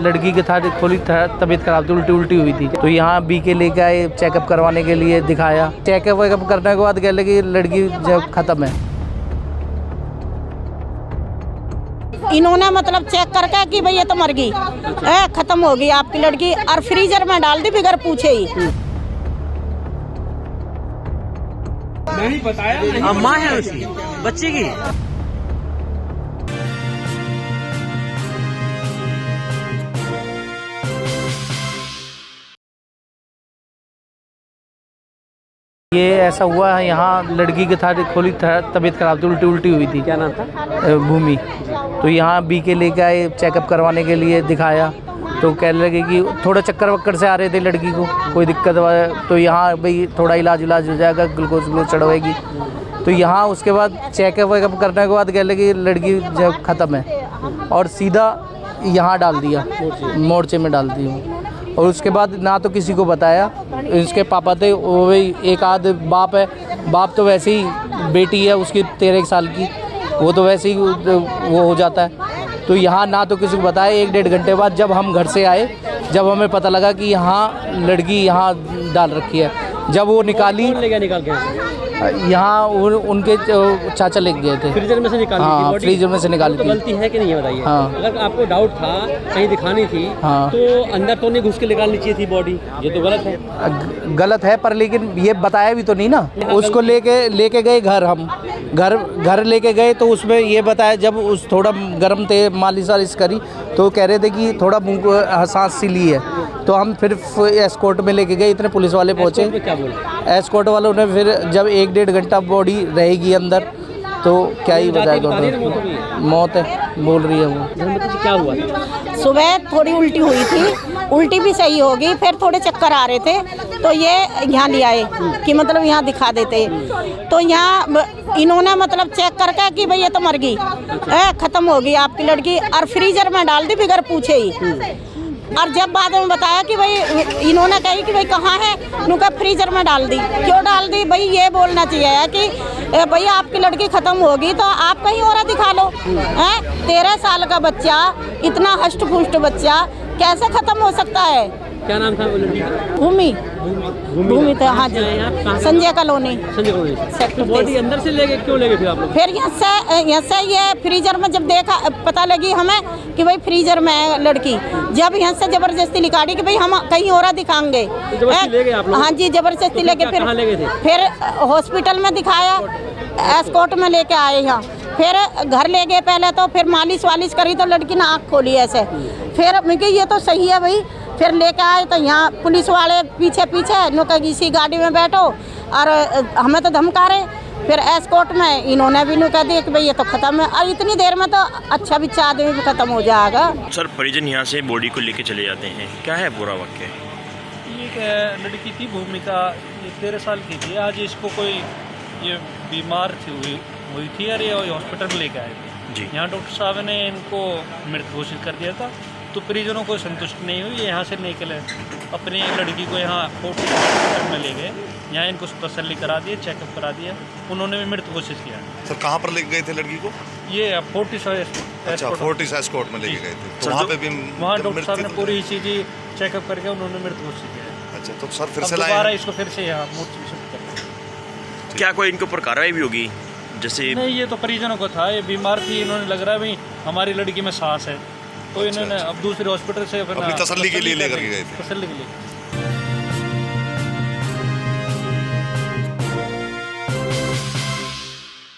लड़की के था थोड़ी तबीयत खराब थी, उल्टी हुई थी, तो यहाँ बीके लेके आए चेकअप करवाने के लिए, दिखाया। चेकअप वेकअप करने के बाद कह लगे कि लड़की जब खत्म है। इन्होंने मतलब चेक करके कि भाई ये तो मर गई, खत्म हो गई आपकी लड़की, और फ्रीजर में डाल दी बगैर पूछे ही। नहीं बताया, माँ है उसकी बच्चे की। ये ऐसा हुआ है, यहाँ लड़की के था थोड़ी तबीयत खराब थी, उल्टी हुई थी। क्या नाम था? भूमि। तो यहाँ बीके लेके आए चेकअप करवाने के लिए, दिखाया। तो कह लगे कि थोड़ा चक्कर वक्कर से आ रहे थे लड़की को, कोई दिक्कत हुआ तो यहाँ भाई थोड़ा इलाज हो जाएगा, ग्लूकोज चढ़वाएगी। तो यहाँ उसके बाद चेकअप वेकअप करने के बाद कह लगे कि लड़की जब ख़त्म है, और सीधा यहाँ डाल दिया, मोर्चे में डाल दिया। और उसके बाद ना तो किसी को बताया, इसके पापा थे वो भी एक आध बाप है, बाप तो वैसे ही, बेटी है उसकी 13 साल की, वो तो वैसे ही वो हो जाता है। तो यहाँ ना तो किसी को बताया। 1-1.5 घंटे बाद जब हम घर से आए, जब हमें पता लगा कि यहाँ लड़की यहाँ डाल रखी है, जब वो निकाली, निकाल के यहाँ उनके चाचा लेके गए थे, फ्रीजर में से निकाली। हाँ, फ्रीजर में से निकाली थी। गलती है कि नहीं है बताइए। हाँ। अगर आपको डाउट था कहीं दिखानी थी, हाँ, तो अंदर तो नहीं घुस के निकालनी चाहिए थी बॉडी, ये तो गलत है। गलत है, पर लेकिन ये बताया भी तो नहीं ना। उसको लेके गए घर, हम घर लेके गए तो उसमें ये बताया, जब उस थोड़ा गर्म थे, मालिश वालिश करी तो कह रहे थे कि थोड़ा मुँह को सांस सी ली है। तो हम फिर एस्कॉर्ट में लेके गए, इतने पुलिस वाले पहुँचे। क्या बोला एस्कॉर्ट वालों ने फिर जब 1-1.5 घंटा बॉडी रहेगी अंदर, तो क्या ही बताएगा, मौत है बोल रही है वो। क्या हुआ था? सुबह थोड़ी उल्टी हुई थी, उल्टी भी सही हो गई, फिर थोड़े चक्कर आ रहे थे, तो ये यहाँ ले आए कि मतलब यहाँ दिखा देते। तो यहाँ इन्होंने मतलब चेक करके कि भाई ये तो मर गई, खत्म हो गई आपकी लड़की, और फ्रीजर में डाल दी बगैर पूछे ही। और जब बाद में बताया कि भाई, इन्होंने कही कि भाई कहाँ है, उनका फ्रीजर में डाल दी। क्यों डाल दी भाई, ये बोलना चाहिए कि भाई आपकी लड़की खत्म होगी तो आप कहीं और दिखा लो। 13 साल का बच्चा, इतना हष्ट पुष्ट बच्चा कैसे खत्म हो सकता है? क्या नाम था वो लड़की का? भूमि था। हाँ जी, संजय कॉलोनी। तो बॉडी अंदर से लेके क्यों लेके फिर आप लोग? फिर यहाँ से ये फ्रीजर में जब देखा, पता लगी हमें कि भाई फ्रीजर में है लड़की, जब यहाँ से जबरदस्ती निकाली कि भाई हम कहीं और दिखाएंगे। हाँ जी, जबरदस्ती लेके फिर हॉस्पिटल में दिखाया, एस्कॉर्ट में लेके आए यहाँ, फिर घर ले गए पहले, तो फिर मालिश वालिश करी तो लड़की ने आँख खोली ऐसे। फिर मैं कही ये तो सही है भाई, फिर लेके आए तो यहाँ पुलिस वाले पीछे नो कहा इसी गाड़ी में बैठो, और हमें तो धमका रहे। फिर एस्कॉर्ट में इन्होंने भी कह दिया कि भाई ये तो ख़त्म है, और इतनी देर में तो अच्छा भी 4 दिन भी ख़त्म हो जाएगा। सर, परिजन यहाँ से बॉडी को लेके चले जाते हैं, क्या है पूरा वाक्य? एक लड़की थी भूमिका, 13 साल की थी। आज इसको कोई ये बीमार हुई थी, और ये हॉस्पिटल में लेके आए थे। यहाँ डॉक्टर साहब ने इनको मृत घोषित कर दिया था, तो परिजनों को संतुष्ट नहीं हुई, ये यहाँ से निकले, अपनी लड़की को यहाँ हॉस्पिटल में ले गए। यहाँ इनको तसल्ली करा दिए, चेकअप करा दिया, उन्होंने भी मृत घोषित किया। सर, कहाँ पर लेके गए थे लड़की को? ये फोर्टिस एस्कॉर्ट में लेके गए थे, तो वहाँ पे भी वहाँ डॉक्टर साहब ने पूरी ECG चेकअप करके उन्होंने मृत घोषित किया। अच्छा, तो सर फिर से दोबारा इसको फिर से यहाँ मोर्चे में शिफ्ट कर। क्या कोई इनके ऊपर कार्रवाई भी होगी? जैसे नहीं, ये तो परिजनों को था, ये बीमार थी, इन्होंने लग रहा है भाई हमारी लड़की में सांस है, तो इन्होंने अब दूसरे हॉस्पिटल से अपनी तसल्ली के लिए लेकर के गए थे। तसल्ली के लिए।